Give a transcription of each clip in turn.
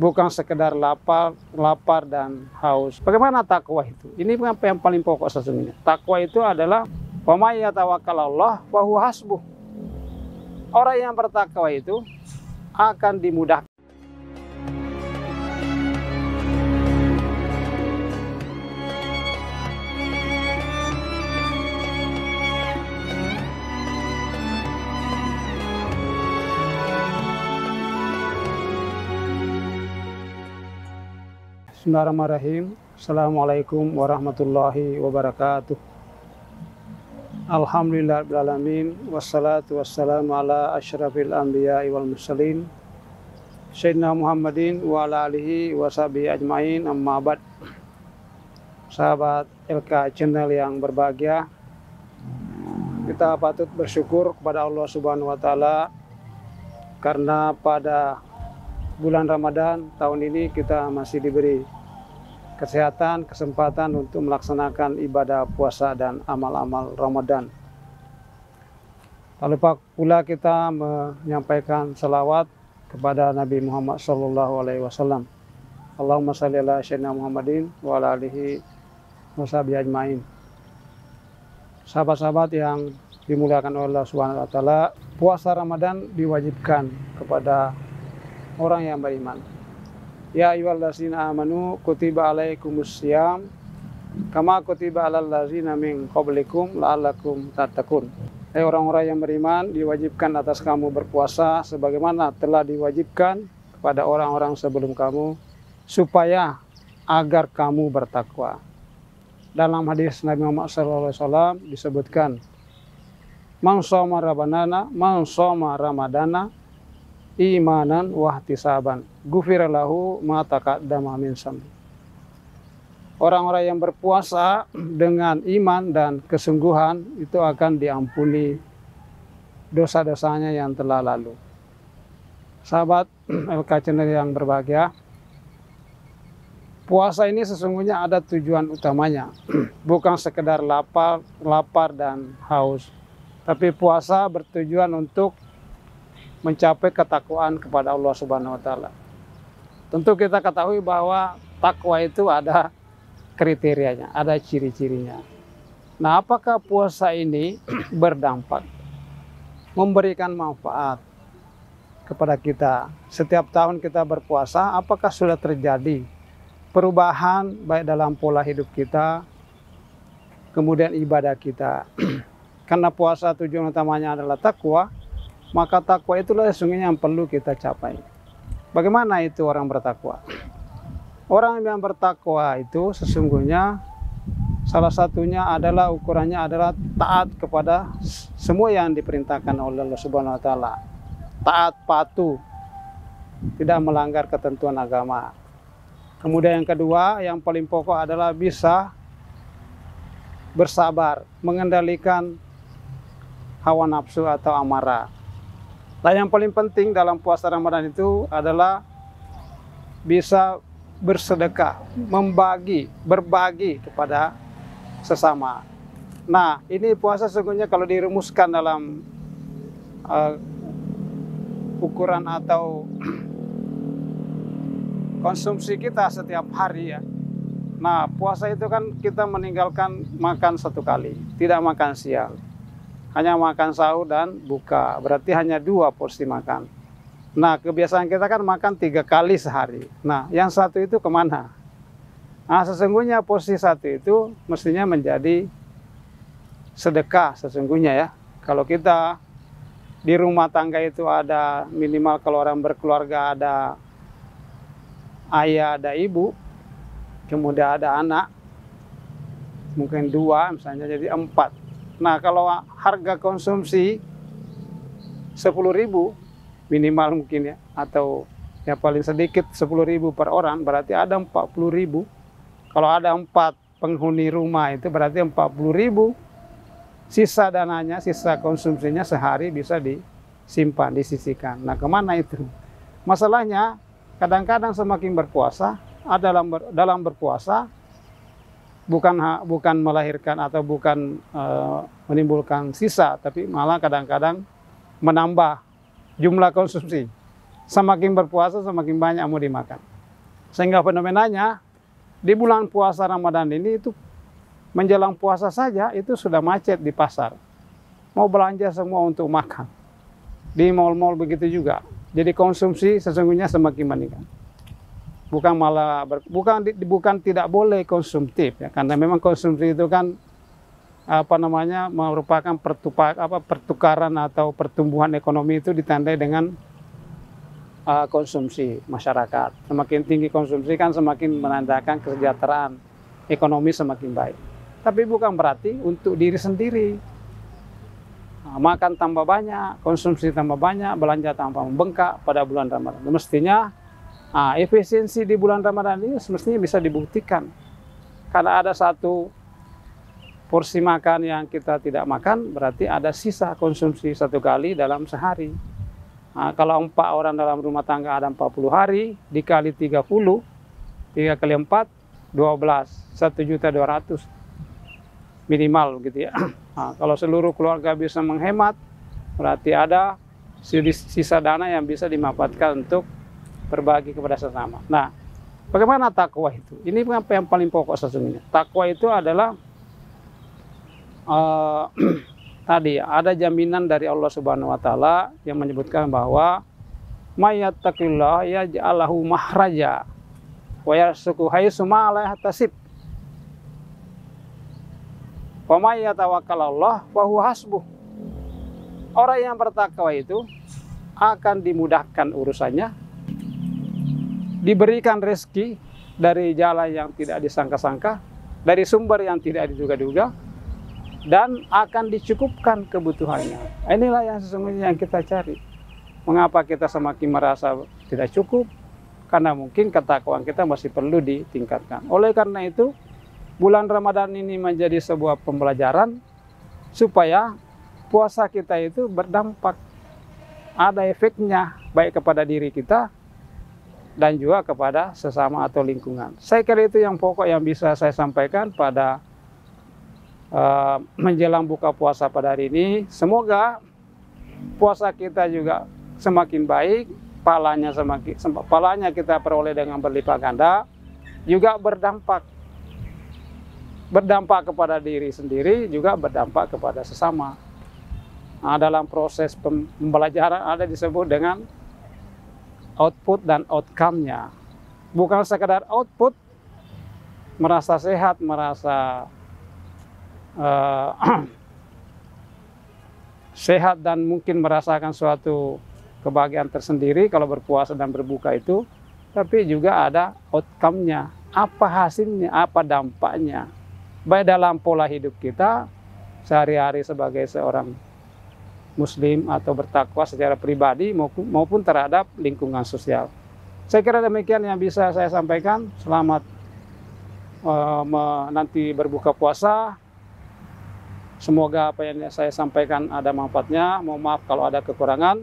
bukan sekedar lapar dan haus. Bagaimana takwa itu? Ini apa yang paling pokok sesungguhnya. Takwa itu adalah wa may yatawakkalallah wa huwa hasbuh. Orang yang bertakwa itu akan dimudahkan. Bismillahirrahmanirrahim. Assalamualaikum warahmatullahi wabarakatuh. Alhamdulillahirrahmanirrahim. Wassalatu wassalamu ala asyrafil anbiya'i wal mursalin Sayyidina Muhammadin wa ala alihi wa sahbihi ajmain, amma ba'd. Sahabat LK Channel yang berbahagia, kita patut bersyukur kepada Allah Subhanahu wa Ta'ala karena pada bulan Ramadan tahun ini kita masih diberi kesehatan, kesempatan untuk melaksanakan ibadah puasa dan amal-amal Ramadan. Tak lupa pula kita menyampaikan salawat kepada Nabi Muhammad SAW. Allahumma shalli ala sayyidina Muhammadin wa ala alihi wa sahbihi ajmain. Sahabat-sahabat yang dimuliakan oleh Allah Subhanahu wa Ta'ala, puasa Ramadan diwajibkan kepada orang yang beriman. Ya ayyuhallazina amanu kutiba alaikumussyam kama kutiba alal ladzina min qablikum la'allakum tattaqun. Hai orang-orang yang beriman, diwajibkan atas kamu berpuasa sebagaimana telah diwajibkan kepada orang-orang sebelum kamu supaya agar kamu bertakwa. Dalam hadis Nabi Muhammad SAW disebutkan, man shoma ramadana imanan wahtisaban ghufira lahu ma taqaddama min dzambi. Orang-orang yang berpuasa dengan iman dan kesungguhan itu akan diampuni dosa-dosanya yang telah lalu. Sahabat LK Channel yang berbahagia, puasa ini sesungguhnya ada tujuan utamanya, bukan sekedar lapar dan haus, tapi puasa bertujuan untuk mencapai ketakwaan kepada Allah Subhanahu wa Ta'ala. Tentu kita ketahui bahwa takwa itu ada kriterianya, ada ciri-cirinya. Nah, apakah puasa ini berdampak, memberikan manfaat kepada kita? Setiap tahun kita berpuasa, apakah sudah terjadi perubahan baik dalam pola hidup kita, kemudian ibadah kita? Karena puasa tujuan utamanya adalah takwa, maka takwa itulah sesungguhnya yang perlu kita capai. Bagaimana itu orang bertakwa? Orang yang bertakwa itu sesungguhnya salah satunya adalah ukurannya adalah taat kepada semua yang diperintahkan oleh Allah Subhanahu wa Ta'ala. Taat, patuh, tidak melanggar ketentuan agama. Kemudian yang kedua, yang paling pokok adalah bisa bersabar, mengendalikan hawa nafsu atau amarah. Dan yang paling penting dalam puasa Ramadan itu adalah bisa bersedekah, berbagi kepada sesama. Nah, ini puasa sesungguhnya kalau dirumuskan dalam ukuran atau konsumsi kita setiap hari ya. Nah, puasa itu kan kita meninggalkan makan satu kali, tidak makan siang. Hanya makan sahur dan buka, berarti hanya 2 porsi makan. Nah, kebiasaan kita kan makan 3 kali sehari. Nah, yang satu itu kemana? Nah, sesungguhnya porsi satu itu mestinya menjadi sedekah sesungguhnya ya. Kalau kita di rumah tangga itu ada minimal, kalau orang berkeluarga ada ayah, ada ibu, kemudian ada anak, mungkin 2 misalnya jadi 4. Nah, kalau harga konsumsi 10.000 minimal mungkin ya, atau ya paling sedikit 10.000 per orang, berarti ada 40.000. Kalau ada 4 penghuni rumah itu berarti 40.000. Sisa dananya, sisa konsumsinya sehari bisa disimpan, disisihkan. Nah, kemana itu? Masalahnya kadang-kadang semakin berpuasa, dalam berpuasa bukan melahirkan atau bukan menimbulkan sisa, tapi malah kadang-kadang menambah jumlah konsumsi. semakin berpuasa semakin banyak mau dimakan. Sehingga fenomenanya di bulan puasa Ramadan ini itu menjelang puasa saja itu sudah macet di pasar. Mau belanja semua untuk makan. Di mal-mal begitu juga. Jadi konsumsi sesungguhnya semakin meningkat. Bukan malah bukan tidak boleh konsumtif ya, karena memang konsumsi itu kan merupakan pertukaran atau pertumbuhan ekonomi itu ditandai dengan konsumsi masyarakat. Semakin tinggi konsumsi kan semakin menandakan kesejahteraan ekonomi semakin baik. Tapi bukan berarti untuk diri sendiri. Makan tambah banyak, konsumsi tambah banyak, belanja tambah membengkak pada bulan Ramadan. Mestinya efisiensi di bulan Ramadan ini semestinya bisa dibuktikan. Karena ada satu porsi makan yang kita tidak makan, berarti ada sisa konsumsi satu kali dalam sehari. Kalau 4 orang dalam rumah tangga ada 40 hari, dikali 30, 3 kali 4, 12, 1.200.000 minimal gitu ya. Kalau seluruh keluarga bisa menghemat, berarti ada sisa dana yang bisa dimanfaatkan untuk berbagi kepada sesama. Nah, bagaimana takwa itu? Ini apa yang paling pokok sesungguhnya. Takwa itu adalah tadi ada jaminan dari Allah Subhanahu wa taala yang menyebutkan bahwa mayattaqillah yaj'al lahu mahraja wa yarzuqhu haitsu la yahtasib. Wa may yatawakkalallah wa huwa hasbuh. Orang yang bertakwa itu akan dimudahkan urusannya, diberikan rezeki dari jalan yang tidak disangka-sangka, dari sumber yang tidak diduga-duga, dan akan dicukupkan kebutuhannya. Inilah yang sesungguhnya yang kita cari. Mengapa kita semakin merasa tidak cukup? Karena mungkin ketakwaan kita masih perlu ditingkatkan. Oleh karena itu, bulan Ramadan ini menjadi sebuah pembelajaran supaya puasa kita itu berdampak, ada efeknya baik kepada diri kita dan juga kepada sesama atau lingkungan. Saya kira itu yang pokok yang bisa saya sampaikan pada menjelang buka puasa pada hari ini. Semoga puasa kita juga semakin baik, palanya kita peroleh dengan berlipat ganda, juga berdampak kepada diri sendiri, juga berdampak kepada sesama. Dalam proses pembelajaran ada disebut dengan output dan outcome-nya. Bukan sekadar output, merasa sehat, merasa sehat dan mungkin merasakan suatu kebahagiaan tersendiri kalau berpuasa dan berbuka itu, tapi juga ada outcome-nya, apa hasilnya, apa dampaknya, baik dalam pola hidup kita sehari-hari sebagai seorang muslim atau bertakwa secara pribadi maupun terhadap lingkungan sosial. Saya kira demikian yang bisa saya sampaikan. Selamat nanti berbuka puasa. Semoga apa yang saya sampaikan ada manfaatnya. Mohon maaf kalau ada kekurangan.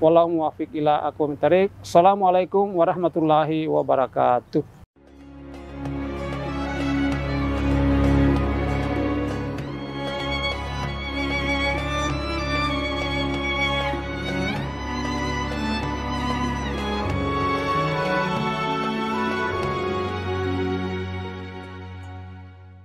Wallahu muwaffiq ila aqwamit thoriq. Assalamualaikum warahmatullahi wabarakatuh.